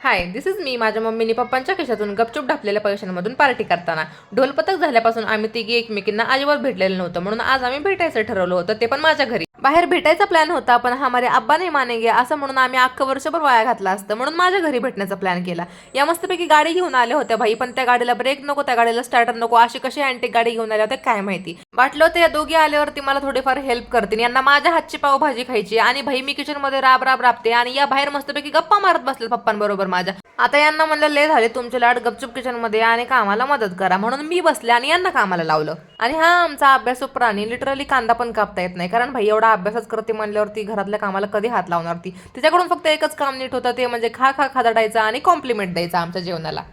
High, this is me. माझ्या मम्मीने पप्पांच्या खिशातून गपचूप ढापलेल्या पैशांमधून पार्टी करताना. ढोलपथक झाल्यापासून आम्ही तिघी एकमेकींना अजिबात भेटलेलं नव्हतं, म्हणून आज आम्ही भेटायचं ठरवलं होतं, ते पण माझ्या घरी. बाहेर भेटायचा प्लॅन होता, पण हमारे अब्बा नाही मानेंगे असं म्हणून आम्ही अख्खं वर्षभर वाया घातला असतं, म्हणून माझ्या घरी भेटण्याचा प्लॅन केला. या मस्तपैकी गाडी घेऊन आल्या होत्या भाई, पण त्या गाडीला ब्रेक नको, त्या गाडीला स्टार्टर नको, अशी कशी अँटिक गाडी घेऊन आल्या होत्या काय माहिती. वाटलं होतं या दोघी आल्यावरती मला थोडीफार हेल्प करतील, यांना माझ्या हातची पावभाजी खायची. आणि भाई मी किचन मध्ये राब राब राबते आणि या बाहेर मस्तपैकी गप्पा मारत बसले पप्पांबरोबर माझ्या. आता यांना म्हणलं लय झाले तुमचे लाड, गपचूप किचन मध्ये आणि कामाला मदत करा, म्हणून मी बसले आणि यांना कामाला लावलं. आणि हा आमचा अभ्यासू प्राणी, लिटरली कांदा पण कापता येत नाही, कारण भाई एवढा अभ्यासच करते म्हणल्यावरती घरातल्या कामाला कधी हात लावणार ती. तिच्याकडून फक्त एकच काम नीट होतं, ते म्हणजे खा खा खादाडायचा आणि कॉम्प्लिमेंट द्यायचा आमच्या जेवणाला.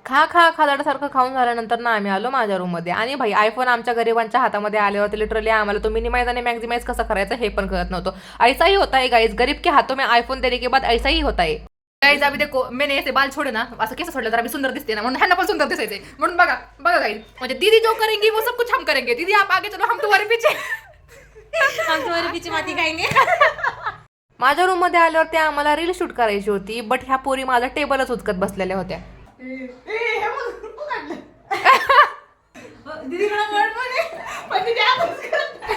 खा खा खादाडासारखं खाऊन झाल्यानंतर ना आम्ही आलो माझ्या रूम मध्ये. आणि भाई आयफोन आमच्या गरिबांच्या हातामध्ये आले होते. लिटरली आम्हाला तो मिनिमाइज आणि मॅक्झिमाइज कसा करायचा हे पण कळत नव्हतं. ऐसाही होता है गाइस, गरीब के हाथों में आयफोन देने के बाद ऐसाही होता है गाइस. अभी देखो मैंने ऐसे बाल छोड़े ना, असं केस सोडलं तर आम्ही सुंदर दिसते ना, म्हणून ह्यांना पण सुंदर दिसायचे. म्हणून बघा बघा गाइस, म्हणजे दीदी जो करेंगी वो सब कुछ हम करेंगे. दीदी आप आगे चलो, हम तुम्हारे पीछे हम तुम्हारे पीछे माती खाएंगे. माझ्या रूम मध्ये आल्यावर त्या आम्हाला रील शूट करायची होती, बट ह्या पोरी माझा टेबलच उचकत बसलेल्या होत्या. दीदीकडे word पण आहे, पण दीदी आताच करत नाही.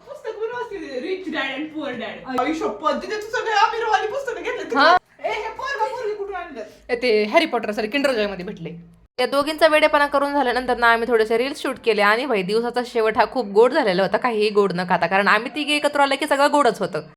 पुस्तक पण वाचते, rich dad and poor dad. आई शपथ, तिथे तू सगळे अमीरवाली पुस्तकं घेतली. हा. हे पोरगी कुठून आणलं? ते Harry Potter sorry Kinder Joy मध्ये भेटले. या दोघींचा वेडेपणा करून झाल्यानंतर ना आम्ही थोडेसे रील्स शूट केले. आणि भाई दिवसाचा शेवट हा खूप गोड झालेला होता, काहीही गोड न खाता, कारण आम्ही तिघे एकत्र आलं की सगळं गोडच होतं.